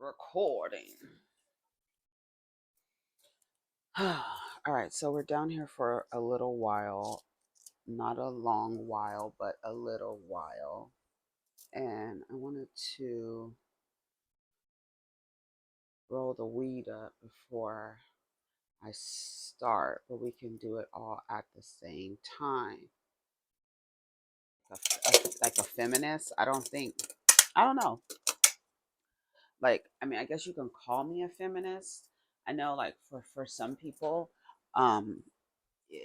Recording. All right, so we're down here for a little while, not a long while, but a little while. And I wanted to roll the weed up before I start, but we can do it all at the same time. Like a feminist, I don't know. Like, I mean, I guess you can call me a feminist. I know, like, for some people, um,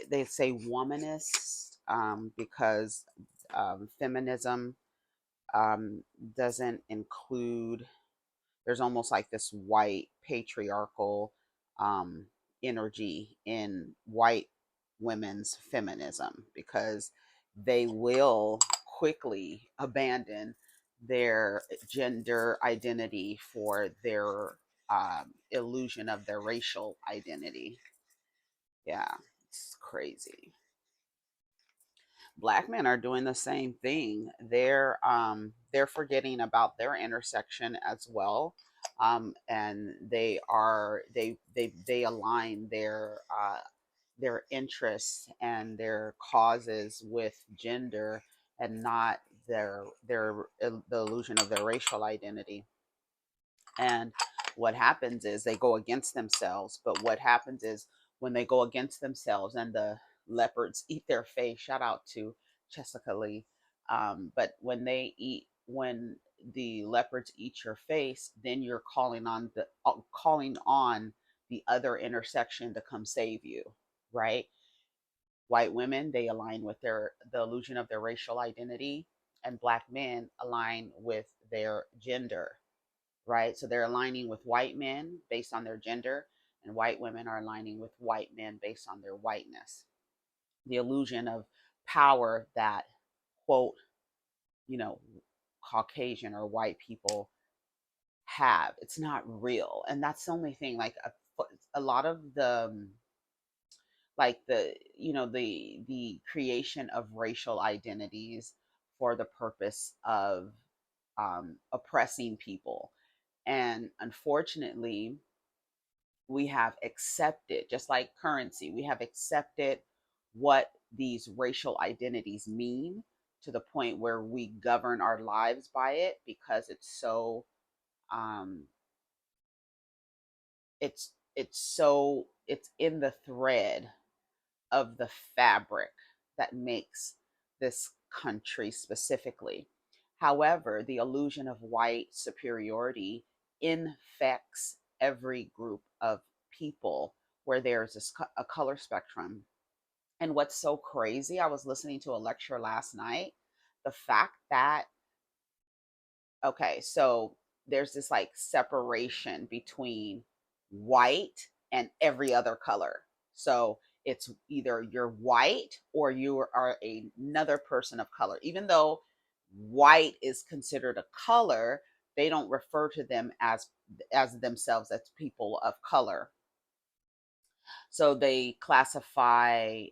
they say womanist because feminism um, doesn't include, there's almost like this white patriarchal um, energy in white women's feminism because they will quickly abandon their gender identity for their illusion of their racial identity. Yeah, it's crazy. Black men are doing the same thing. They're forgetting about their intersection as well. And they align their interests and their causes with gender and not the illusion of their racial identity. And what happens is they go against themselves. But what happens is when they go against themselves and the leopards eat their face, shout out to Jessica Lee. But when the leopards eat your face, then you're calling on the other intersection to come save you, right? White women, they align with the illusion of their racial identity, and black men align with their gender, right? So they're aligning with white men based on their gender, and white women are aligning with white men based on their whiteness. The illusion of power that, quote, you know, Caucasian or white people have, it's not real. And that's the only thing. Like a lot of the creation of racial identities for the purpose of oppressing people. And unfortunately, we have accepted, just like currency, we have accepted what these racial identities mean to the point where we govern our lives by it because um it's in the thread of the fabric that makes this country specifically. However, the illusion of white superiority infects every group of people where there's a color spectrum. And what's so crazy, I was listening to a lecture last night. The fact that, okay, so there's this like separation between white and every other color. So it's either you're white or you are another person of color. Even though white is considered a color, they don't refer to them as themselves as people of color. So they classify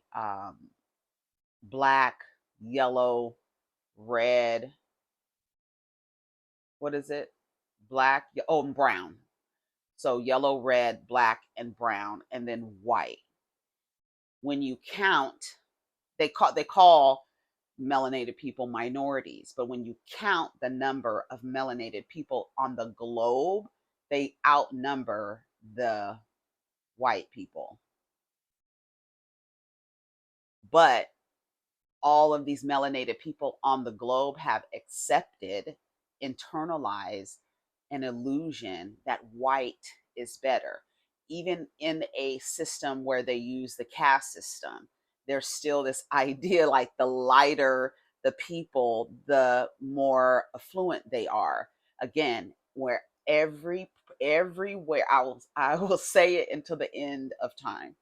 black, yellow, red. What is it? Black, oh, and brown. So yellow, red, black, and brown, and then white. When you count, they call melanated people minorities, but when you count the number of melanated people on the globe, they outnumber the white people. But all of these melanated people on the globe have accepted, internalized an illusion that white is better. Even in a system where they use the caste system, there's still this idea like the lighter the people, the more affluent they are. Again, where everywhere I will say it until the end of time,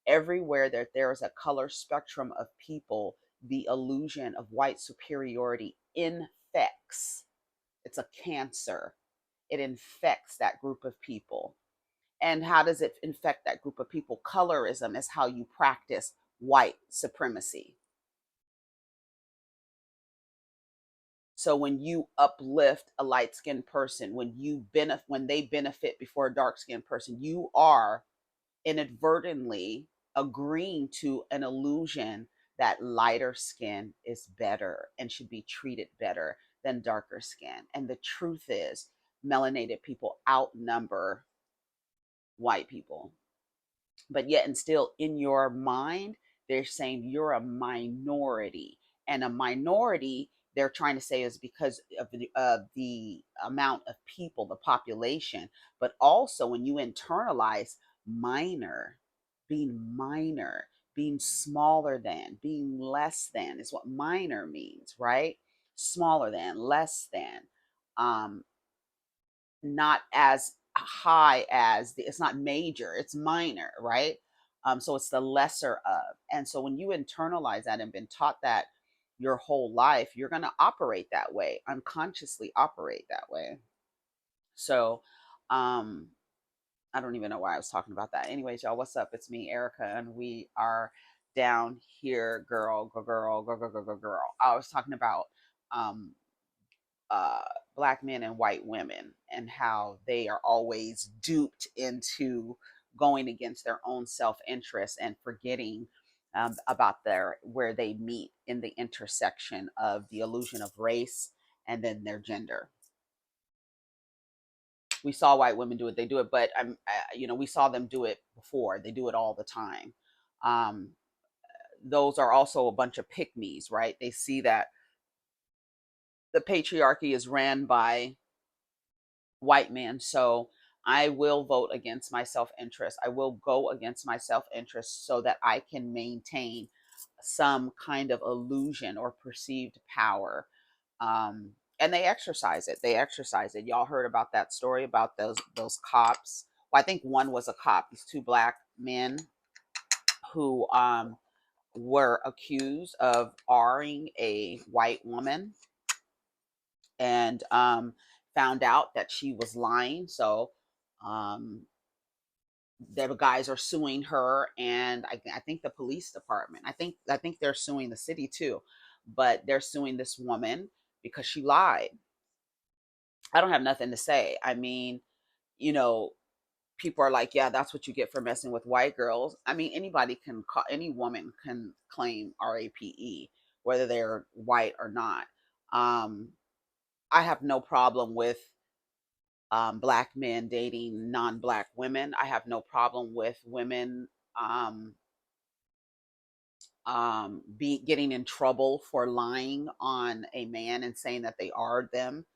everywhere that there is a color spectrum of people, the illusion of white superiority infects. It's a cancer. It infects that group of people. And how does it infect that group of people? Colorism is how you practice white supremacy. So when you uplift a light-skinned person, when they benefit before a dark-skinned person, you are inadvertently agreeing to an illusion that lighter skin is better and should be treated better than darker skin. And the truth is, melanated people outnumber white people. But yet and still in your mind, they're saying you're a minority. And a minority, they're trying to say, is because of the amount of people, the population. But also when you internalize minor, being smaller than, being less than is what minor means, right? Smaller than, less than, um, not as high as it's not major, it's minor, right? So it's the lesser of. And so when you internalize that and been taught that your whole life, you're going to operate that way, unconsciously operate that way. So um I don't even know why I was talking about that. Anyways, y'all, what's up? It's me, Erica, and we are down here, girl. I was talking about um uh, black men and white women and how they are always duped into going against their own self-interest and forgetting about their where they meet in the intersection of the illusion of race and then their gender. We saw white women do it; they do it, but we saw them do it before. They do it all the time. Um, those are also a bunch of pick me's, right? They see that the patriarchy is ran by white man. So I will vote against my self interest. I will go against my self interest so that I can maintain some kind of illusion or perceived power. And they exercise it. They exercise it. Y'all heard about that story about those cops. Well, I think one was a cop. These two black men who were accused of R-ing a white woman and found out that she was lying. So um, the guys are suing her, and I think the police department. I think they're suing the city too, but they're suing this woman because she lied. I don't have nothing to say. I mean, you know, people are like, yeah, that's what you get for messing with white girls. I mean, any woman can claim RAPE, whether they're white or not. Um, I have no problem with black men dating non-black women. I have no problem with women um, be getting in trouble for lying on a man and saying that they are them.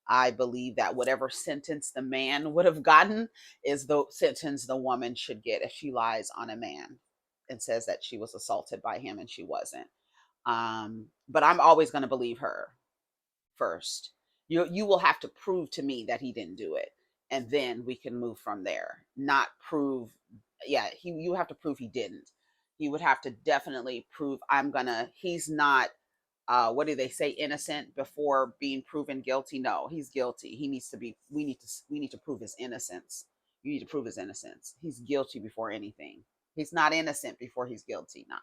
I believe that whatever sentence the man would have gotten is the sentence the woman should get if she lies on a man and says that she was assaulted by him and she wasn't. But I'm always going to believe her first. You will have to prove to me that he didn't do it, and then we can move from there. Not prove, yeah, you have to prove he didn't. He would have to definitely prove he's not what do they say, innocent before being proven guilty. No, he's guilty. He needs to be we need to prove his innocence. You need to prove his innocence. He's guilty before anything. He's not innocent before he's guilty. Nah.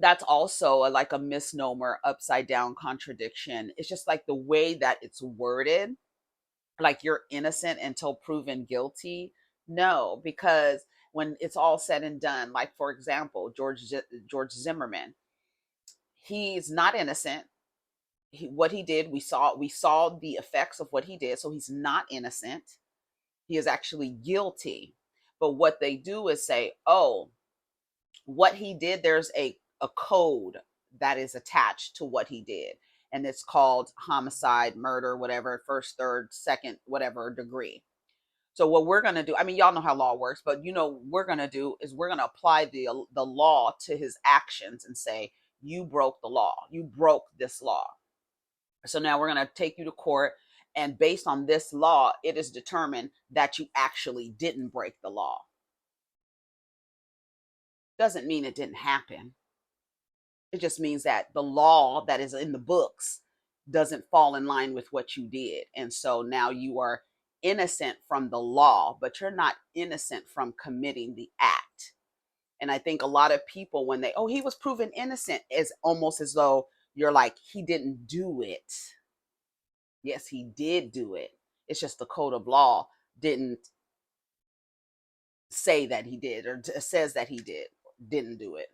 That's also like a misnomer, upside down contradiction. It's just like the way that it's worded, like you're innocent until proven guilty. No, because when it's all said and done, like for example, George Zimmerman, he's not innocent. What he did, we saw the effects of what he did, so he's not innocent. He is actually guilty. But what they do is say, oh, what he did, there's a code that is attached to what he did, and it's called homicide, murder, whatever, first, third, second, whatever degree. So what we're going to do, I mean, y'all know how law works, but we're going to do is we're going to apply the law to his actions and say, you broke the law, you broke this law. So now we're going to take you to court, and based on this law, it is determined that you actually didn't break the law. Doesn't mean it didn't happen. It just means that the law that is in the books doesn't fall in line with what you did. And so now you are innocent from the law, but you're not innocent from committing the act. And I think a lot of people, when he was proven innocent, is almost as though you're like, he didn't do it. Yes, he did do it. It's just the code of law didn't say that he did, or says that he didn't do it.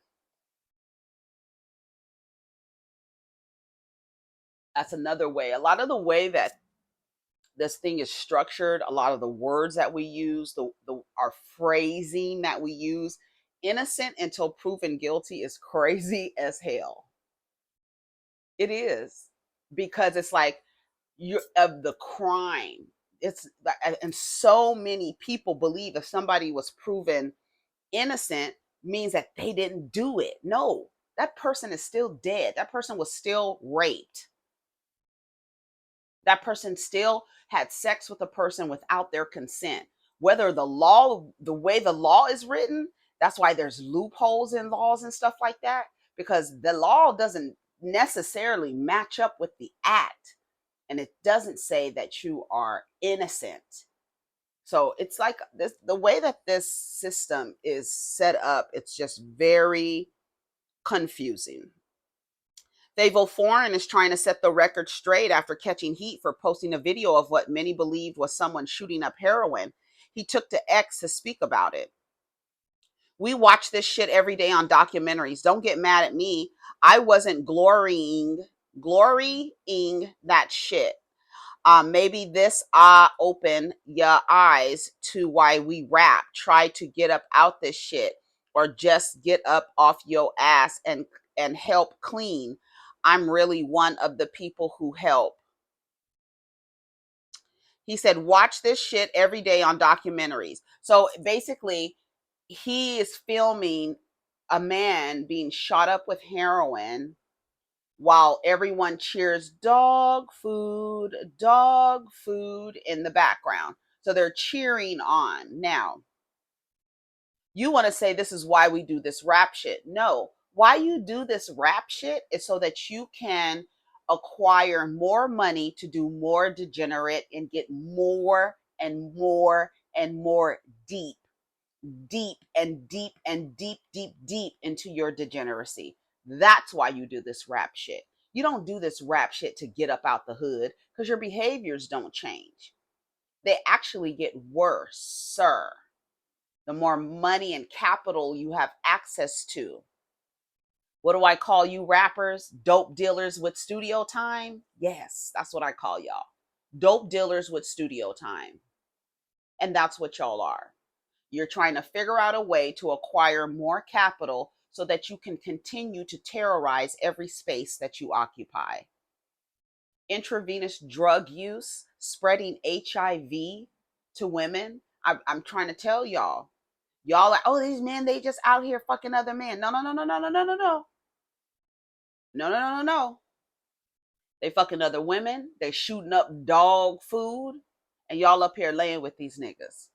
That's another way. A lot of the way that this thing is structured, a lot of the words that we use, our phrasing that we use, innocent until proven guilty, is crazy as hell. It is, because it's like, you're of the crime. It's, and so many people believe if somebody was proven innocent means that they didn't do it. No, that person is still dead. That person was still raped. That person still had sex with a person without their consent. Whether the way the law is written, that's why there's loopholes in laws and stuff like that, because the law doesn't necessarily match up with the act, and it doesn't say that you are innocent. So it's like this, the way that this system is set up, it's just very confusing. Favo Foreign is trying to set the record straight after catching heat for posting a video of what many believed was someone shooting up heroin. He took to X to speak about it. We watch this shit every day on documentaries. Don't get mad at me. I wasn't glorying that shit. Maybe this open your eyes to why we rap. Try to get up out this shit, or just get up off your ass and help clean. I'm really one of the people who help. He said, watch this shit every day on documentaries. So basically, he is filming a man being shot up with heroin while everyone cheers dog food in the background. So they're cheering on. Now, you want to say this is why we do this rap shit. No, why you do this rap shit is so that you can acquire more money to do more degenerate and get more and more and more deep into your degeneracy. That's why you do this rap shit. You don't do this rap shit to get up out the hood, because your behaviors don't change. They actually get worse, sir. The more money and capital you have access to. What do I call you rappers? Dope dealers with studio time? Yes, that's what I call y'all. Dope dealers with studio time. And that's what y'all are. You're trying to figure out a way to acquire more capital so that you can continue to terrorize every space that you occupy. Intravenous drug use, spreading HIV to women. I'm trying to tell y'all. Y'all like, oh, these men, they just out here fucking other men. No, no, no, no, no, no, no, no, no. No, no, no, no, no. They fucking other women. They shooting up dog food. And y'all up here laying with these niggas.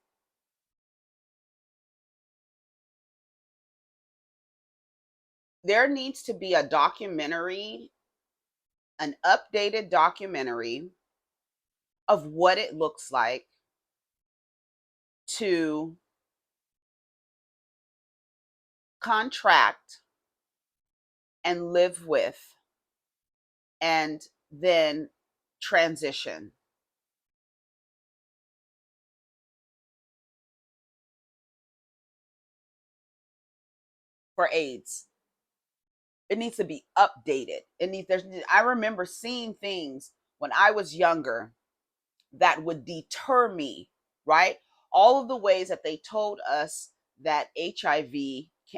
There needs to be a documentary, an updated documentary of what it looks like to contract and live with and then transition. For AIDS, it needs to be updated. I remember seeing things when I was younger that would deter me, right? All of the ways that they told us that HIV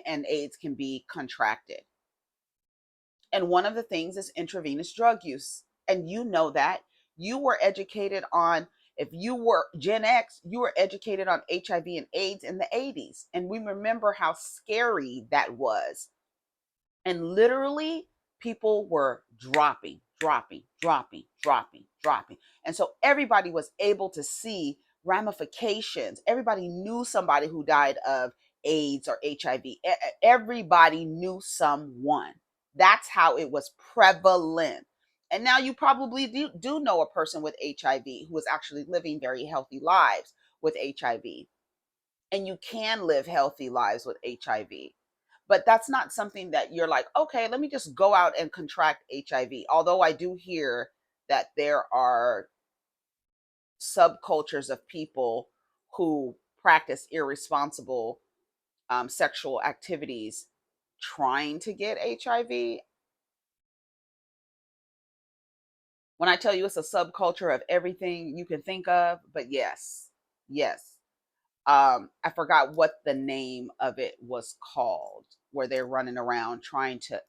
and AIDS can be contracted. And one of the things is intravenous drug use. And you know that. You were educated on, if you were Gen X, you were educated on HIV and AIDS in the 80s. And we remember how scary that was. And literally, people were dropping. And so everybody was able to see ramifications. Everybody knew somebody who died of AIDS or HIV. Everybody knew someone. That's how it was prevalent. And now you probably do know a person with HIV who is actually living very healthy lives with HIV. And you can live healthy lives with HIV. But that's not something that you're like, okay, let me just go out and contract HIV. Although I do hear that there are subcultures of people who practice irresponsible sexual activities trying to get HIV. When I tell you it's a subculture of everything you can think of, but yes, yes. I forgot what the name of it was called, where they're running around trying to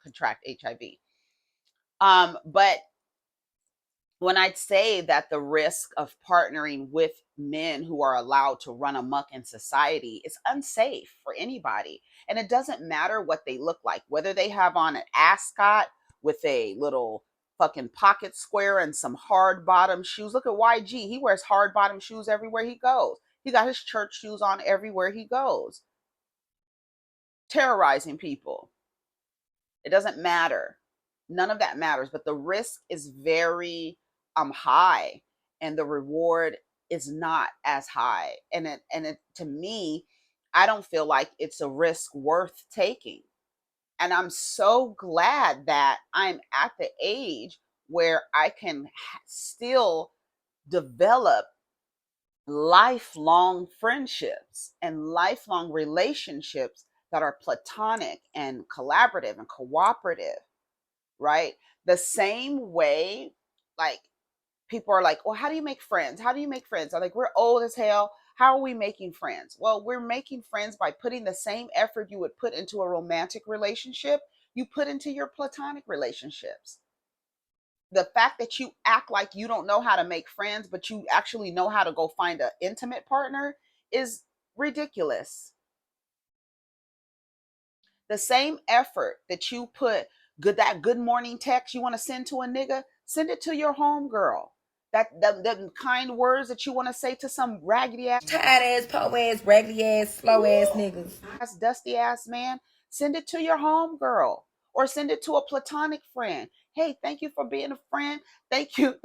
contract HIV. But when I'd say that the risk of partnering with men who are allowed to run amok in society is unsafe for anybody. And it doesn't matter what they look like, whether they have on an ascot with a little fucking pocket square and some hard bottom shoes. Look at YG. He wears hard bottom shoes everywhere he goes. He got his church shoes on everywhere he goes, terrorizing people. It doesn't matter. None of that matters, but the risk is very high and the reward is not as high. And it to me, I don't feel like it's a risk worth taking. And I'm so glad that I'm at the age where I can still develop lifelong friendships and lifelong relationships that are platonic and collaborative and cooperative, right? The same way, like, people are like, well, how do you make friends? How do you make friends? I'm like, we're old as hell. How are we making friends? Well, we're making friends by putting the same effort you would put into a romantic relationship, you put into your platonic relationships. The fact that you act like you don't know how to make friends, but you actually know how to go find an intimate partner is ridiculous. The same effort that you put, that good morning text you want to send to a nigga, send it to your home girl. That kind words that you want to say to some raggedy ass, tired ass, po ass, raggedy ass, slow ass niggas. dusty ass man, send it to your home girl or send it to a platonic friend. Hey, thank you for being a friend. Thank you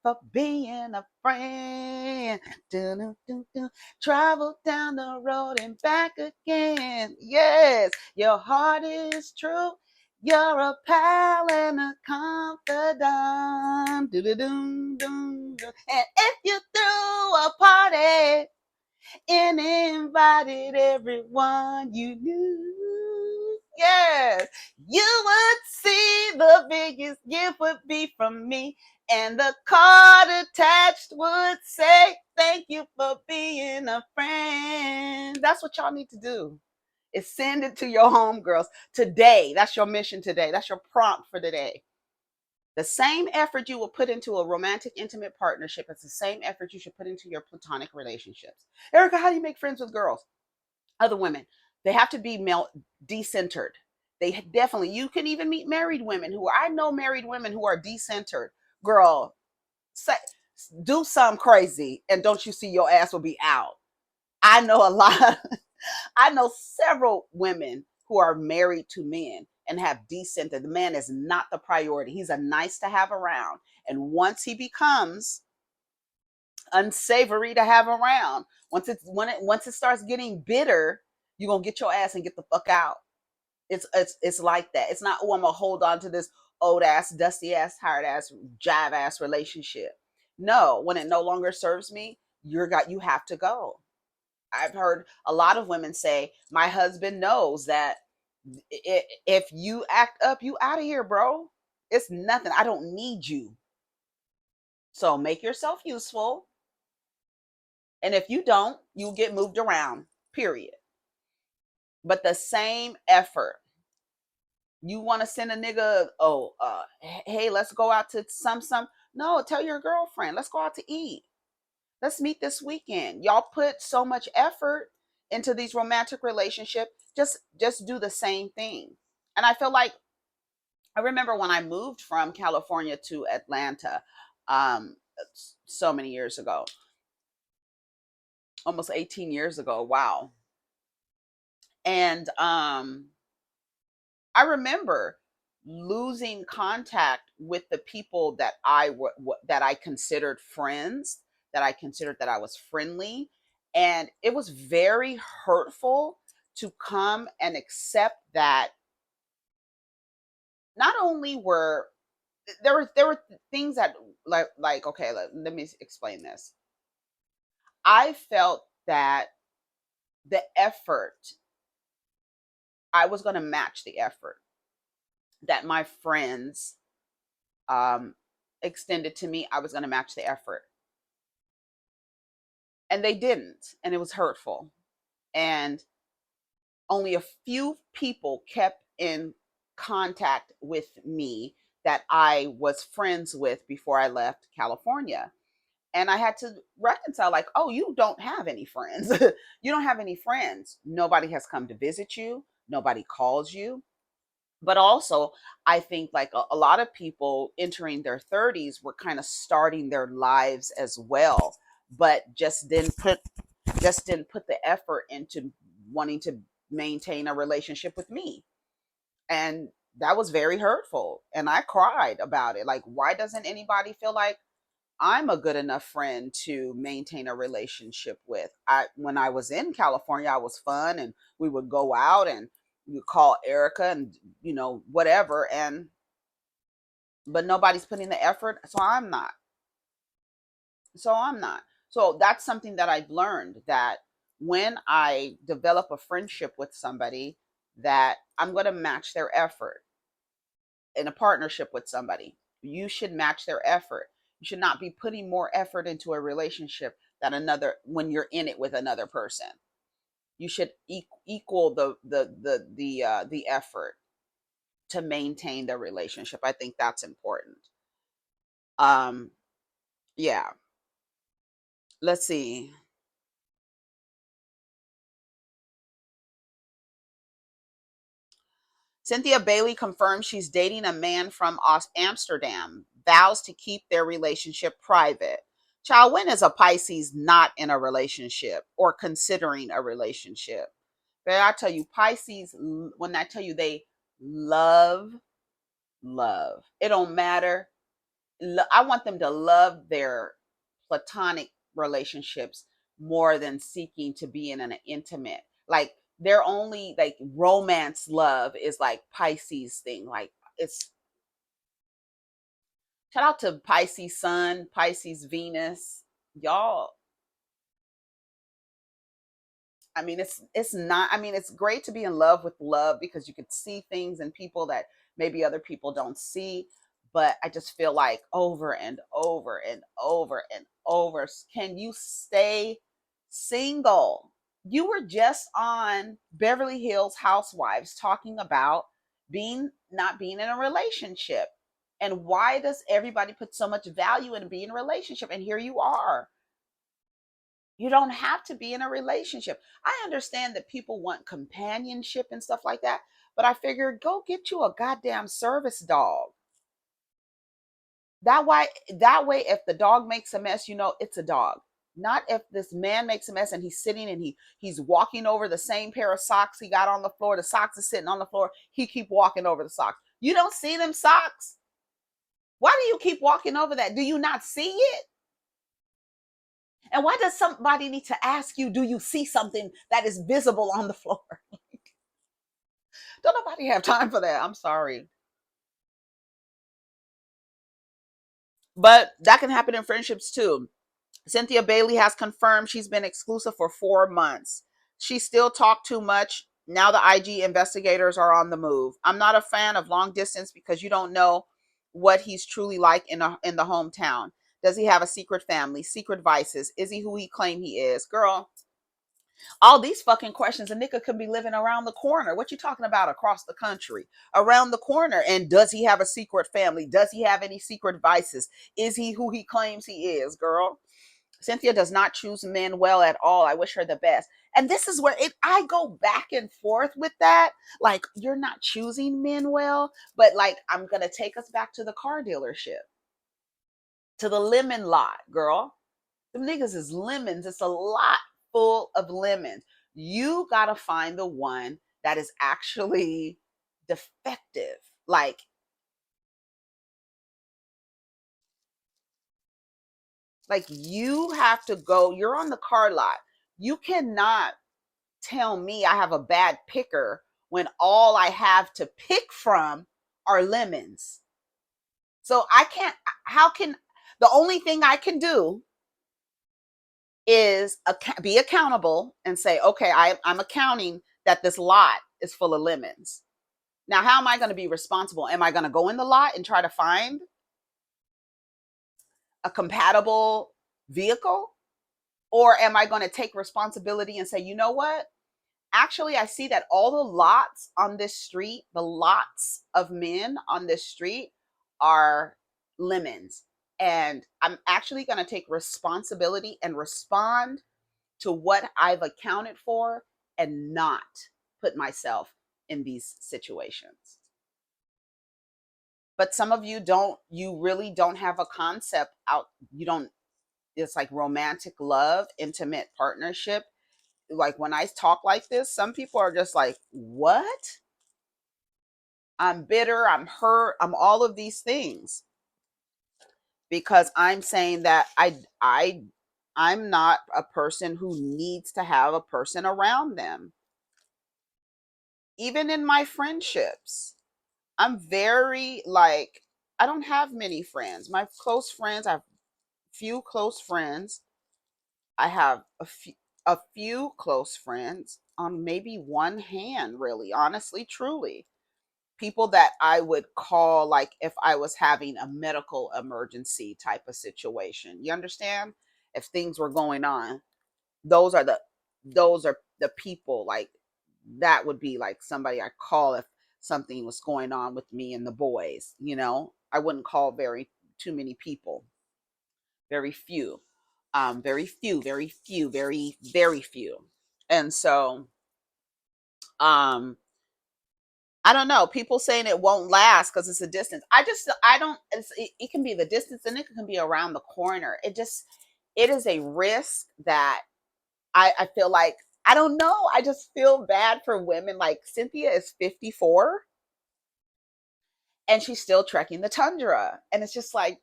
for being a friend. Dun-dun-dun-dun. Travel down the road and back again. Yes, your heart is true. You're a pal and a confidant. And if you threw a party and invited everyone you knew, yes, you would see the biggest gift would be from me, and the card attached would say, thank you for being a friend. That's what y'all need to do, is send it to your homegirls today. That's your mission today. That's your prompt for today. The same effort you will put into a romantic, intimate partnership is the same effort you should put into your platonic relationships. Erica, how do you make friends with girls? Other women. They have to be male decentered. They definitely, you can even meet married women who I know married women who are decentered. Girl, say, do something crazy and don't you see your ass will be out. I know a lot. I know several women who are married to men and have decent. The man is not the priority. He's a nice to have around. And once he becomes unsavory to have around, once it starts getting bitter, you're gonna get your ass and get the fuck out. It's like that. It's not, oh, I'm gonna hold on to this old ass, dusty ass, tired ass, jive ass relationship. No, when it no longer serves me, you have to go. I've heard a lot of women say, my husband knows that if you act up, you out of here, bro. It's nothing. I don't need you. So make yourself useful. And if you don't, you'll get moved around, period. But the same effort. You want to send a nigga, hey, let's go out to some. No, tell your girlfriend, let's go out to eat. Let's meet this weekend. Y'all put so much effort into these romantic relationships. Just do the same thing. And I feel like, I remember when I moved from California to Atlanta, um, so many years ago, almost 18 years ago. Wow. And I remember losing contact with the people that that I considered friends, that I considered that I was friendly, and it was very hurtful to come and accept that not only were there were things that like okay, let me explain this. I felt that the effort, I was going to match the effort that my friends um extended to me. I was going to match the effort, and they didn't, and it was hurtful. And only a few people kept in contact with me that I was friends with before I left California. And I had to reconcile, like, oh, you don't have any friends. You don't have any friends. Nobody has come to visit you. Nobody calls you. But also, I think like a lot of people entering their 30s were kind of starting their lives as well, but just didn't put the effort into wanting to maintain a relationship with me. And that was very hurtful. And I cried about it. Like, why doesn't anybody feel like I'm a good enough friend to maintain a relationship with? When I was in California, I was fun, and we would go out and you call Erica and whatever, and but nobody's putting the effort, so I'm not. So that's something that I've learned, that when I develop a friendship with somebody, that I'm going to match their effort. In a partnership with somebody, you should match their effort. You should not be putting more effort into a relationship than another when you're in it with another person. You should equal the effort to maintain the relationship. I think that's important. Um, yeah. Let's see. Cynthia Bailey confirms she's dating a man from Amsterdam, vows to keep their relationship private. Child, when is a Pisces not in a relationship or considering a relationship? But I tell you, Pisces, when I tell you they love, love, it don't matter. I want them to love their platonic relationships more than seeking to be in an intimate. Like, their only like romance love is like Pisces thing. Like, it's shout out to Pisces Sun, Pisces Venus, y'all. I mean, it's not. I mean, it's great to be in love with love because you could see things in people that maybe other people don't see. But I just feel like over and over and over and over, can you stay single? You were just on Beverly Hills Housewives talking about being not being in a relationship. And why does everybody put so much value in being in a relationship? And here you are. You don't have to be in a relationship. I understand that people want companionship and stuff like that, but I figured go get you a goddamn service dog. That way, if the dog makes a mess, it's a dog. Not if this man makes a mess and he's sitting and he's walking over the same pair of socks he got on the floor. The socks are sitting on the floor. He keep walking over the socks. You don't see them socks. Why do you keep walking over that? Do you not see it? And why does somebody need to ask you, do you see something that is visible on the floor? Don't nobody have time for that. I'm sorry. But that can happen in friendships too. Cynthia Bailey has confirmed she's been exclusive for 4 months. She still talked too much. Now the IG investigators are on the move. I'm not a fan of long distance because you don't know what he's truly like in the hometown. Does he have a secret family, secret vices? Is he who he claim he is? Girl, all these fucking questions. A nigga could be living around the corner. What you talking about? Across the country, around the corner. And does he have a secret family? Does he have any secret vices? Is he who he claims he is? Girl, Cynthia does not choose men well at all. I wish her the best. And this is where I go back and forth with that. Like, you're not choosing men well, but like, I'm gonna take us back to the car dealership, to the lemon lot, girl. Them niggas is lemons. It's a lot full of lemons. You gotta find the one that is actually defective. Like you have to go, you're on the car lot. You cannot tell me I have a bad picker when all I have to pick from are lemons. So I can't, how can, the only thing I can do is be accountable and say, okay, I'm accounting that this lot is full of lemons. Now, how am I going to be responsible? Am I going to go in the lot and try to find a compatible vehicle? Or am I going to take responsibility and say, you know what? Actually, I see that all the lots on this street, the lots of men on this street are lemons. And I'm actually going to take responsibility and respond to what I've accounted for and not put myself in these situations. But some of you don't, you really don't have a concept out, you don't, it's like romantic love, intimate partnership. Like when I talk like this, some people are just like, what? I'm bitter, I'm hurt, I'm all of these things because I'm saying that I'm not a person who needs to have a person around them. Even in my friendships, I'm very like, I don't have many friends. My close friends, I have few close friends. I have a few close friends on maybe one hand, really, honestly, truly. People that I would call like if I was having a medical emergency type of situation. You understand? If things were going on, those are the those are the people like that would be like somebody I call if something was going on with me and the boys, you know? I wouldn't call very too many people. Very few. Very few, very few, very few. And so I don't know. People saying it won't last because it's a distance. I don't. It can be the distance, and it can be around the corner. It is a risk that I feel like I don't know. I just feel bad for women. Like Cynthia is 54, and she's still trekking the tundra, and it's just like,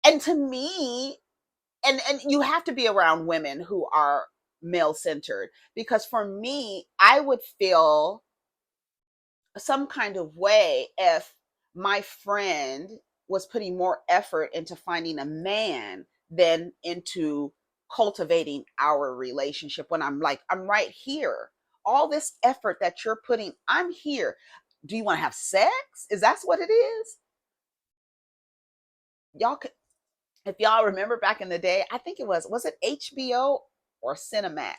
and to me, and you have to be around women who are male centered because for me, I would feel some kind of way if my friend was putting more effort into finding a man than into cultivating our relationship when I'm like, I'm right here. All this effort that you're putting, I'm here. Do you want to have sex? Is that what it is? Y'all could, if y'all remember back in the day, I think was it HBO or Cinemax?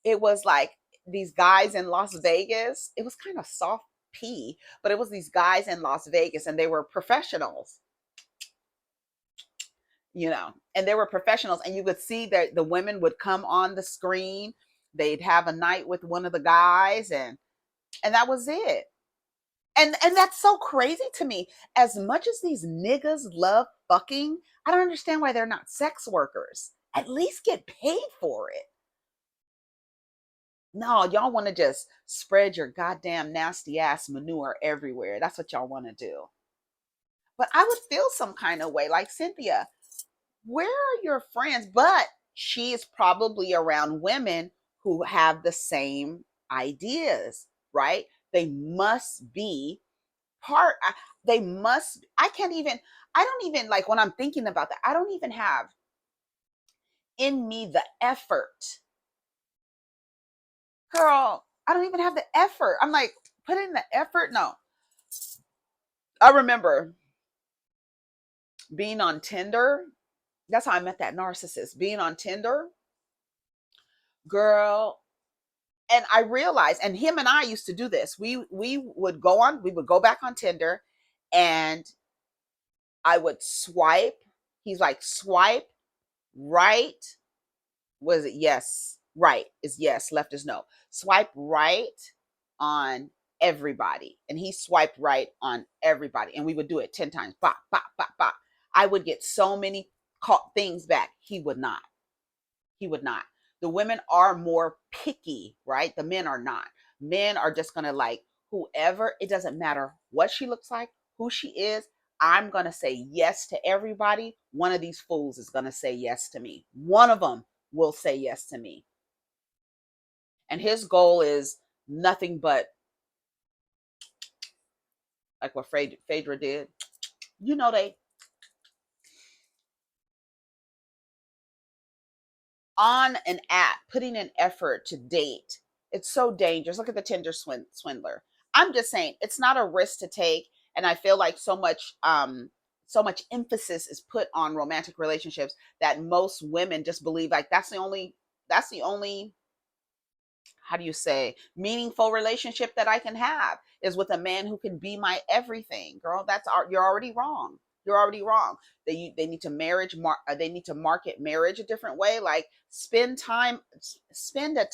It was like these guys in Las Vegas. It was kind of soft P, but it was these guys in Las Vegas and they were professionals, you know, and they were professionals. And you could see that the women would come on the screen. They'd have a night with one of the guys and that was it. And that's so crazy to me. As much as these niggas love fucking, I don't understand why they're not sex workers. At least get paid for it. No, y'all want to just spread your goddamn nasty ass manure everywhere. That's what y'all want to do. But I would feel some kind of way like Cynthia. Where are your friends? But she is probably around women who have the same ideas, right? They must be part. They must. I can't even. I don't even like when I'm thinking about that. I don't even have in me the effort, girl. I don't even have the effort. I'm like, put in the effort. No, I remember being on Tinder. That's how I met that narcissist. Being on Tinder, girl. And I realized, and him and I used to do this. We would go back on Tinder, and I would swipe. He's like, swipe right. Was it yes? Right is yes. Left is no. Swipe right on everybody, and he swiped right on everybody, and we would do it 10 times. Bop, bop, bop, bop. I would get so many things back. He would not. He would not. The women are more picky, right? The men are not. Men are just going to like whoever, it doesn't matter what she looks like, who she is. I'm going to say yes to everybody. One of these fools is going to say yes to me. One of them will say yes to me. And his goal is nothing but, like what Phaedra did. You know, they on an app putting an effort to date. It's so dangerous. Look at the Tinder swindler. I'm just saying it's not a risk to take, and I feel like so much emphasis is put on romantic relationships that most women just believe like that's the only, how do you say, meaningful relationship that I can have is with a man who can be my everything. Girl, you're already wrong. You're already wrong. They need to they need to market marriage a different way. Like spend a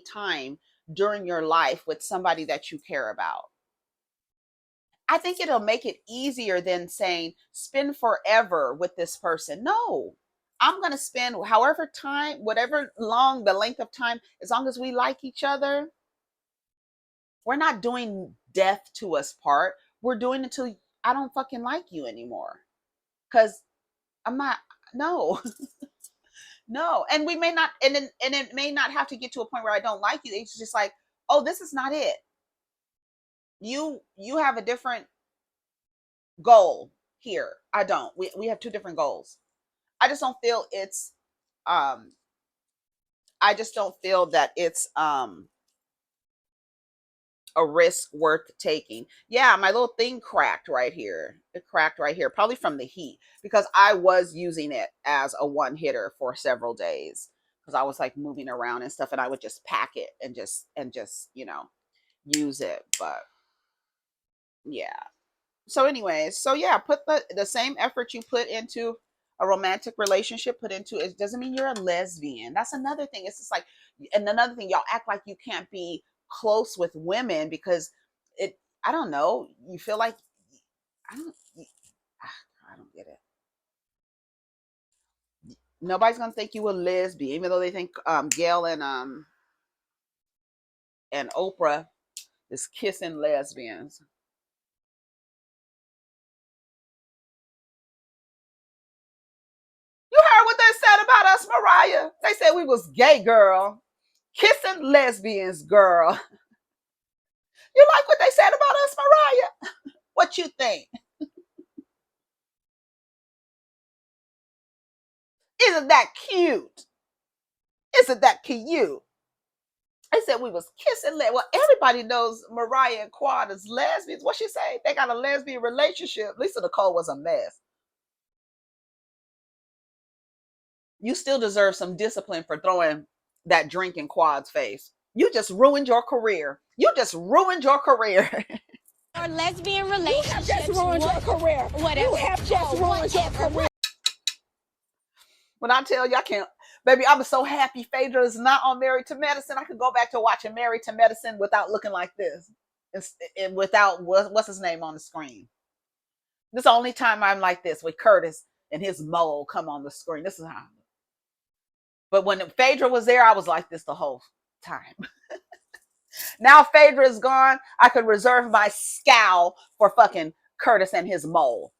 time during your life with somebody that you care about. I think it'll make it easier than saying spend forever with this person. No, I'm going to spend however time, whatever long the length of time, as long as we like each other. We're not doing death to us part. We're doing it until I don't fucking like you anymore. Because I'm not, no, no. And we may not, and it may not have to get to a point where I don't like you. It's just like, oh, this is not it. You have a different goal here. I don't. We have two different goals. I just don't feel it's um I just don't feel that it's a risk worth taking. Yeah, my little thing cracked right here. It cracked right here, probably from the heat, because I was using it as a one hitter for several days because I was like moving around and stuff, and I would just pack it and just use it. But yeah. So anyways, so yeah, put the same effort you put into a romantic relationship, put into it. Doesn't mean you're a lesbian. That's another thing. It's just like, and another thing, y'all act like you can't be close with women because it, I don't know, you feel like, I don't I don't get it. Nobody's gonna think you a lesbian, even though they think Gail and Oprah is kissing lesbians. You heard what they said about us, Mariah? They said we was gay, girl. Kissing lesbians, girl. You like what they said about us, Mariah? What you think? Isn't that cute? Isn't that cute? They said we was kissing. Well, everybody knows Mariah and Quad is lesbians. What she say? They got a lesbian relationship. Lisa Nicole was a mess. You still deserve some discipline for throwing that drink in Quad's face. You just ruined your career. You just ruined your career. Or lesbian relationships. You have just ruined your career. Whatever. You have just ruined your career. When I tell you I can't, baby, I'm so happy Phaedra is not on Married to Medicine. I could go back to watching Married to Medicine without looking like this. And without what's his name on the screen. This is the only time I'm like this with Curtis and his mole come on the screen. This is how. But when Phaedra was there, I was like this the whole time. Now Phaedra is gone. I could reserve my scowl for fucking Curtis and his mole.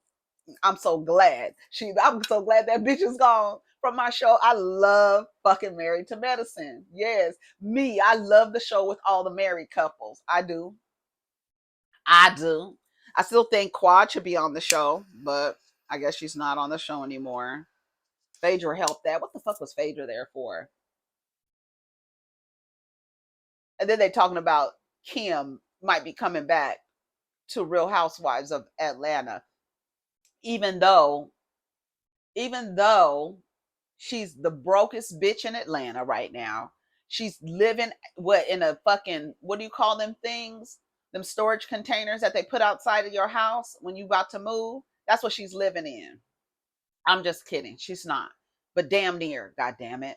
I'm so glad. I'm so glad that bitch is gone from my show. I love fucking Married to Medicine. Yes, me. I love the show with all the married couples. I do. I do. I still think Quad should be on the show, but I guess she's not on the show anymore. Phaedra helped that. What the fuck was Phaedra there for? And then they're talking about Kim might be coming back to Real Housewives of Atlanta, even though even though she's the brokest bitch in Atlanta right now. She's living what in a fucking, what do you call them things? Them storage containers that they put outside of your house when you about to move. That's what she's living in. I'm just kidding. She's not. But damn near, god damn it.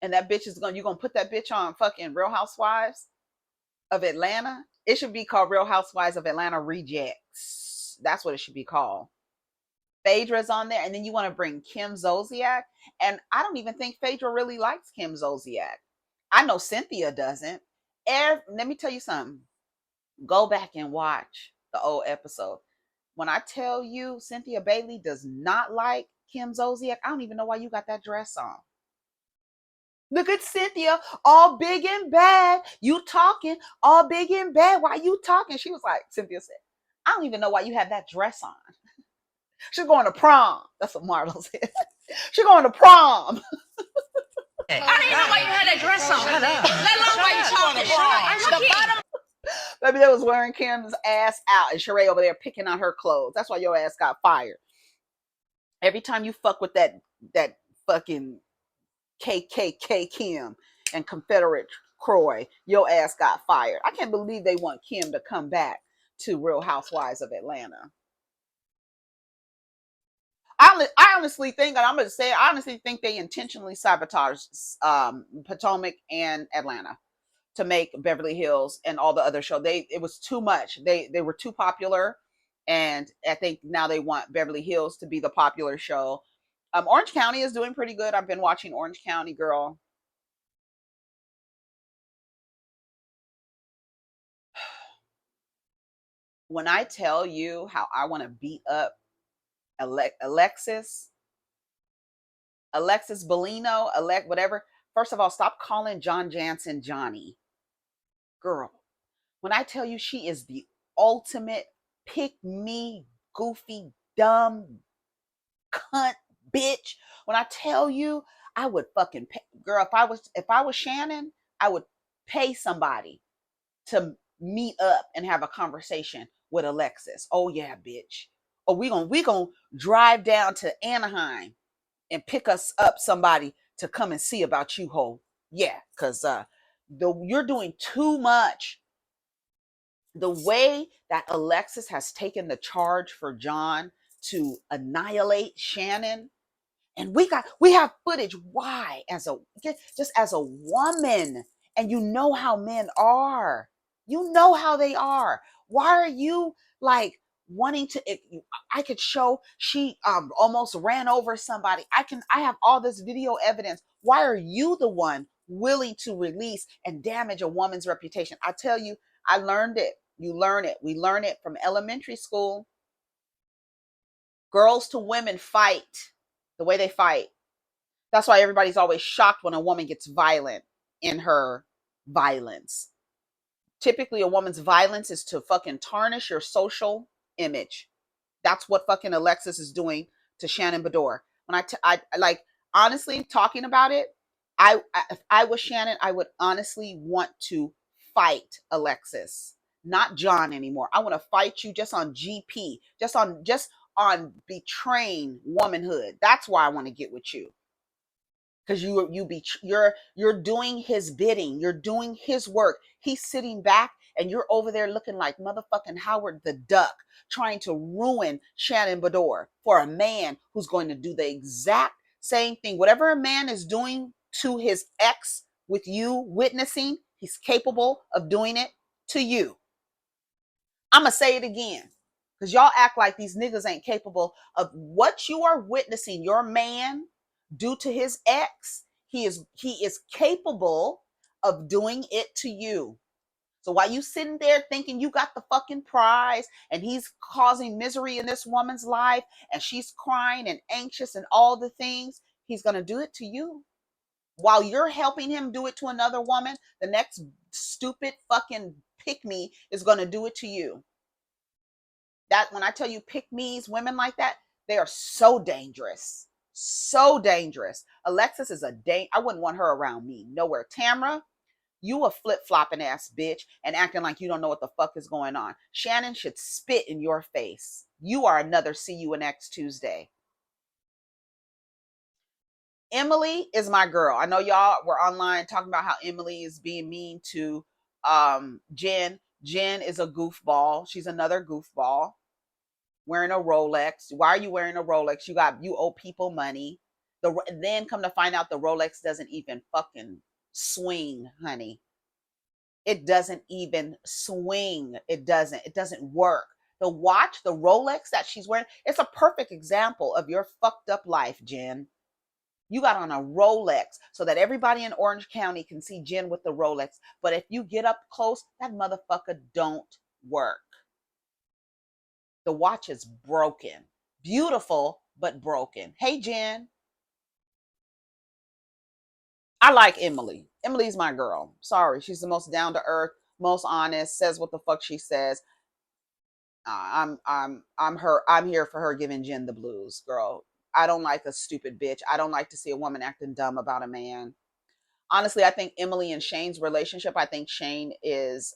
And that bitch is going, you're gonna put that bitch on fucking Real Housewives of Atlanta? It should be called Real Housewives of Atlanta Rejects. That's what it should be called. Phaedra's on there, and then you want to bring Kim Zolciak, and I don't even think Phaedra really likes Kim Zolciak. I know Cynthia doesn't. Let me tell you something. Go back and watch the old episode. When I tell you Cynthia Bailey does not like Kim Zolciak, I don't even know why you got that dress on. Look at Cynthia, all big and bad. You talking all big and bad. Why you talking? She was like, Cynthia said, I don't even know why you have that dress on. She's going to prom. That's what Marlo said. She's going to prom. I don't even know why you had that dress on. Shut up. Let alone why you talking. Maybe they was wearing Kim's ass out and Sheree over there picking on her clothes. That's why your ass got fired. Every time you fuck with that fucking KKK Kim and Confederate Croy, your ass got fired. I can't believe they want Kim to come back to Real Housewives of Atlanta. I honestly think, and I'm going to say, I honestly think they intentionally sabotaged Potomac and Atlanta to make Beverly Hills and all the other shows. It was too much. They were too popular, and I think now they want Beverly Hills to be the popular show. Orange County is doing pretty good. I've been watching Orange County, girl. When I tell you how I want to beat up Alexis Bellino, whatever. First of all, stop calling John Jansen Johnny. Girl, when I tell you she is the ultimate pick me, goofy, dumb, cunt, bitch. When I tell you, I would fucking pay. Girl, if I was Shannon, I would pay somebody to meet up and have a conversation with Alexis. Oh yeah, bitch. Oh, we gonna drive down to Anaheim and pick us up somebody to come and see about you, ho. Yeah, because you're doing too much. The way that Alexis has taken the charge for John to annihilate Shannon, and we have footage. Why? Just as a woman, and you know how men are. You know how they are. Why are you like wanting to? I could show she almost ran over somebody. I have all this video evidence. Why are you the one willing to release and damage a woman's reputation? I tell you, I learned it. You learn it. We learn it from elementary school. Girls to women fight the way they fight. That's why everybody's always shocked when a woman gets violent in her violence. Typically, a woman's violence is to fucking tarnish your social image. That's what fucking Alexis is doing to Shannon Bedore. When I like, honestly talking about it, if I was Shannon, I would honestly want to fight Alexis, not John anymore. I want to fight you just on GP, just on betraying womanhood. That's why I want to get with you. Because you're doing his bidding, you're doing his work. He's sitting back and you're over there looking like motherfucking Howard the Duck, trying to ruin Shannon Bedore for a man who's going to do the exact same thing. Whatever a man is doing to his ex with you witnessing, he's capable of doing it to you. I'm gonna say it again, because y'all act like these niggas ain't capable of what you are witnessing your man do to his ex. He is capable of doing it to you. So while you sitting there thinking you got the fucking prize and he's causing misery in this woman's life and she's crying and anxious and all the things, he's gonna do it to you. While you're helping him do it to another woman, the next stupid fucking pick me is gonna do it to you. That when I tell you pick me's, women like that, they are so dangerous. So dangerous. Alexis is I wouldn't want her around me. Nowhere. Tamra, you a flip-flopping ass bitch and acting like you don't know what the fuck is going on. Shannon should spit in your face. You are another see you next Tuesday. Emily is my girl. I know y'all were online talking about how Emily is being mean to Jen. Jen is a goofball. She's another goofball. Wearing a Rolex. Why are you wearing a Rolex? You owe people money. Then come to find out the Rolex doesn't even fucking swing, honey. It doesn't even swing. It doesn't work. The watch, the Rolex that she's wearing, it's a perfect example of your fucked up life, Jen. You got on a Rolex so that everybody in Orange County can see Jen with the Rolex. But if you get up close, that motherfucker don't work. The watch is broken. Beautiful, but broken. Hey, Jen. I like Emily. Emily's my girl. Sorry, she's the most down to earth, most honest, says what the fuck she says. I'm here for her giving Jen the blues, girl. I don't like a stupid bitch. I don't like to see a woman acting dumb about a man. Honestly, I think Emily and Shane's relationship, I think Shane is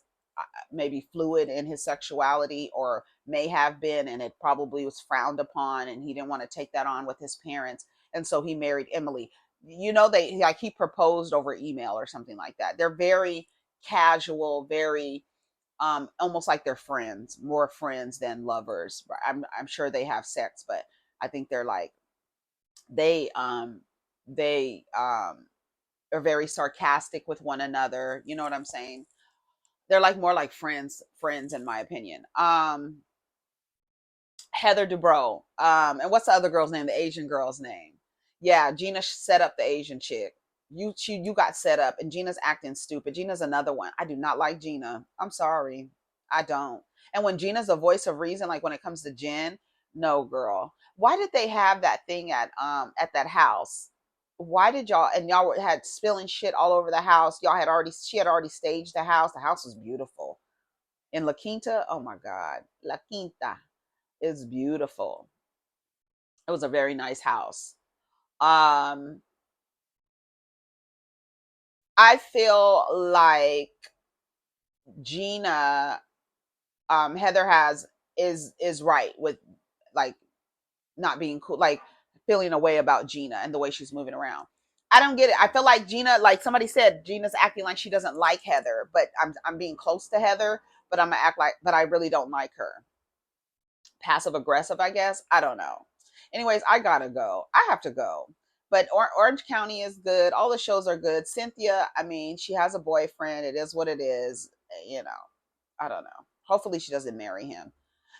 maybe fluid in his sexuality, or may have been, and it probably was frowned upon, and he didn't want to take that on with his parents, and so he married Emily. You know, they like he proposed over email or something like that. They're very casual, very almost like they're friends, more friends than lovers. I'm sure they have sex, but I think they're like they um they are very sarcastic with one another. You know what I'm saying? They're like more like friends in my opinion. Heather Dubrow. And what's the other girl's name? The Asian girl's name. Yeah, Gina set up the Asian chick. You got set up, and Gina's acting stupid. Gina's another one. I do not like Gina. I'm sorry, I don't. And when Gina's a voice of reason, like when it comes to Jen, no girl. Why did they have that thing at that house? Why did y'all, and y'all had spilling shit all over the house? Y'all had already She had already staged the house. The house was beautiful in La Quinta. Oh my God, La Quinta is beautiful. It was a very nice house. Um, I feel like Gina, Heather is right with like not being cool, like feeling a way about Gina and the way she's moving around. I don't get it. I feel like Gina, like somebody said, Gina's acting like she doesn't like Heather, but I'm being close to Heather, but I'm gonna act like, but I really don't like her. Passive aggressive, I guess. I don't know. Anyways, I gotta go. I have to go. But Orange County is good. All the shows are good. Cynthia, I mean, she has a boyfriend. It is what it is. You know, I don't know. Hopefully, she doesn't marry him.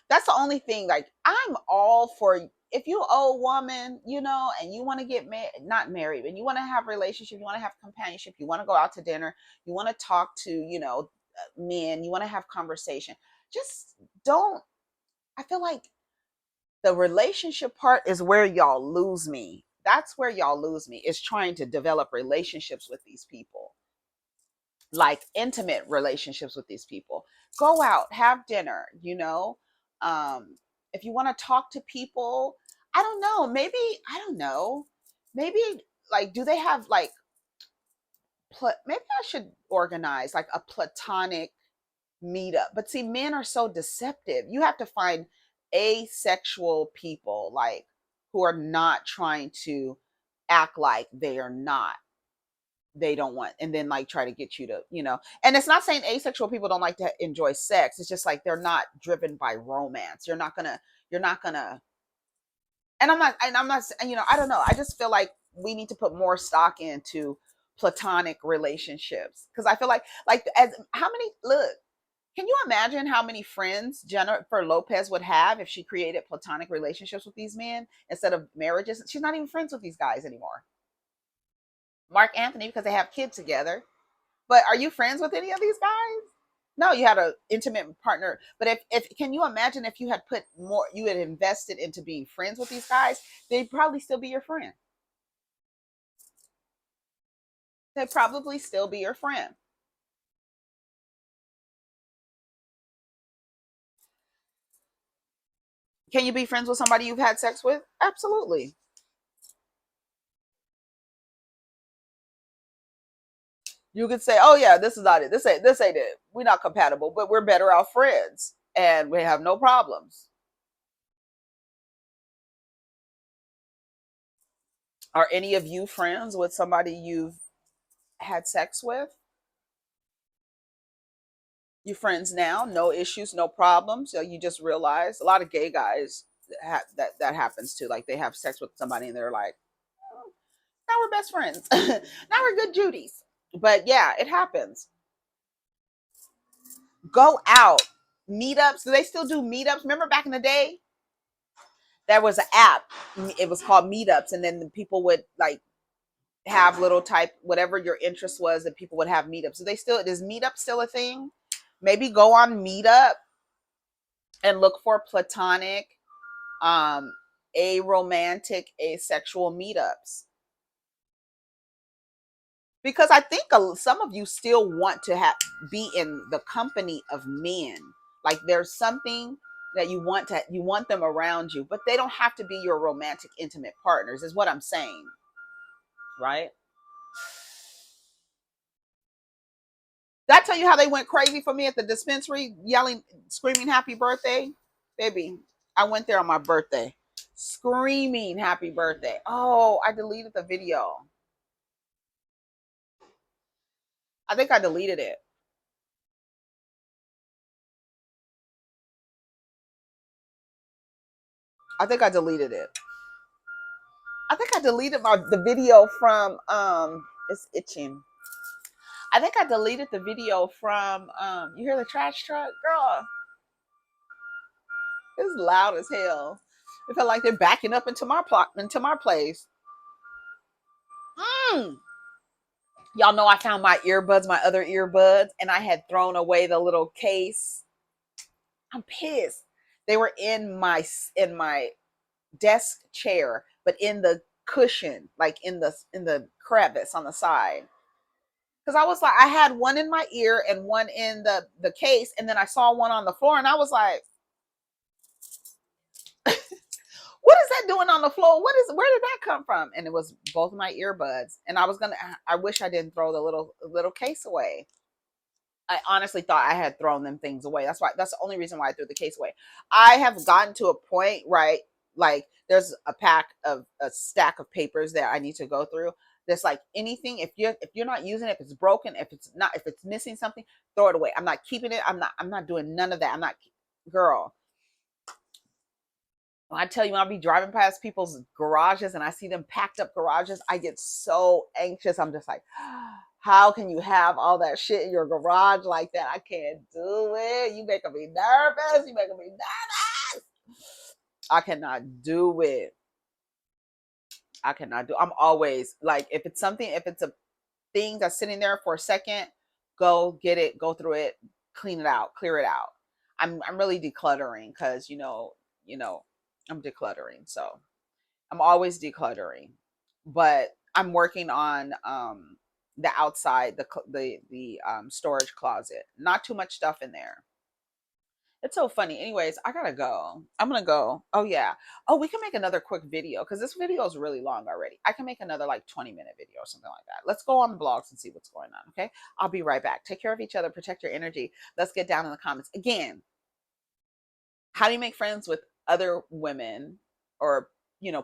That's the only thing. Like, I'm all for if you old woman, you know, and you want to get not married, and you want to have a relationship, you want to have companionship, you want to go out to dinner, you want to talk to, men, you want to have conversation. Just don't. I feel like the relationship part is where y'all lose me. That's where y'all lose me, is trying to develop relationships with these people, like intimate relationships with these people. Go out, have dinner, um if you want to talk to people. I don't know, maybe, I don't know, maybe, like, do they have like maybe I should organize like a platonic meetup. But see, men are so deceptive. You have to find asexual people, like, who are not trying to act like they don't want, and then like try to get you to, and it's not saying asexual people don't like to enjoy sex. It's just like they're not driven by romance. You're not gonna and I'm not, I don't know. I just feel like we need to put more stock into platonic relationships, because I feel like as how many look can you imagine how many friends Jennifer Lopez would have if she created platonic relationships with these men instead of marriages? She's not even friends with these guys anymore. Mark Anthony, because they have kids together. But are you friends with any of these guys? No, you had an intimate partner. But if can you imagine if you had put more, you had invested into being friends with these guys, they'd probably still be your friend. They'd probably still be your friend. Can you be friends with somebody you've had sex with? Absolutely. You could say, "Oh yeah, this is not it. This ain't it. We're not compatible, but we're better off friends, and we have no problems." Are any of you friends with somebody you've had sex with? You friends now? No issues, no problems. So you just realize a lot of gay guys that happens to, like, they have sex with somebody and they're like, "Oh, now we're best friends. Now we're good Judies." But yeah, it happens. Go out, meetups. Do they still do meetups? Remember back in the day, there was an app. It was called Meetups, and then the people would like have little type whatever your interest was, that people would have meetups. Do they still is Meetup still a thing? Maybe go on Meetup and look for platonic, um, aromantic, asexual meetups. because I think some of you still want to be in the company of men. Like there's something that you want them around you, but they don't have to be your romantic, intimate partners, is what I'm saying, right? Did I tell you how they went crazy for me at the dispensary, yelling, screaming happy birthday? Baby, I went there on my birthday, screaming happy birthday. Oh, I deleted the video. I think I deleted it. I think I deleted it. I think I deleted the video from it's itching. I think I deleted the video from you hear the trash truck? Girl, it's loud as hell. It felt like they're backing up into my place. Mm. Y'all know I found my earbuds, my other earbuds, and I had thrown away the little case. I'm pissed. They were in my desk chair, but in the cushion, like in the crevice on the side. Because I was like, I had one in my ear and one in the case, and then I saw one on the floor, and I was like, what is that doing on the floor? Where did that come from? And it was both my earbuds. And I wish I didn't throw the little case away. I honestly thought I had thrown them things away. That's the only reason why I threw the case away. I have gotten to a point, right? Like there's a stack of papers that I need to go through. There's like anything, if you're not using it, if it's broken, if it's missing something, throw it away. I'm not keeping it. I'm not doing none of that. I'm not, girl. When I tell you, I'll be driving past people's garages and I see them packed up garages, I get so anxious. I'm just like, how can you have all that shit in your garage like that? I can't do it. You making me nervous. You making me nervous. I cannot do it. I cannot do. I'm always like, if it's a thing that's sitting there for a second, go get it, go through it, clean it out, clear it out. I'm really decluttering because I'm decluttering. So I'm always decluttering, but I'm working on the outside, the storage closet. Not too much stuff in there. It's so funny. Anyways, I gotta go. I'm gonna go. Oh yeah. Oh, we can make another quick video because this video is really long already. I can make another like 20-minute video or something like that. Let's go on the blogs and see what's going on. Okay. I'll be right back. Take care of each other. Protect your energy. Let's get down in the comments. Again, how do you make friends with other women or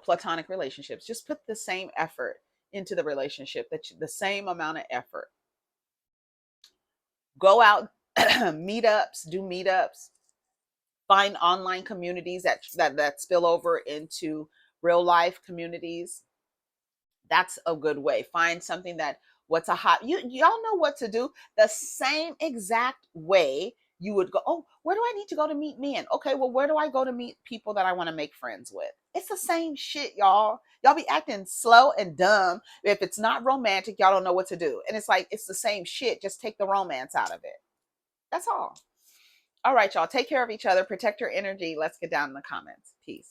platonic relationships? Just put the same effort into the relationship, the same amount of effort. Go out, meetups, do meetups, find online communities that spill over into real life communities. That's a good way. Find something what's a hot, y'all know what to do. The same exact way you would go, oh, where do I need to go to meet men? Okay, well, where do I go to meet people that I want to make friends with? It's the same shit, y'all. Y'all be acting slow and dumb. If it's not romantic, y'all don't know what to do. And it's like, it's the same shit. Just take the romance out of it. That's all. All right, y'all. Take care of each other. Protect your energy. Let's get down in the comments. Peace.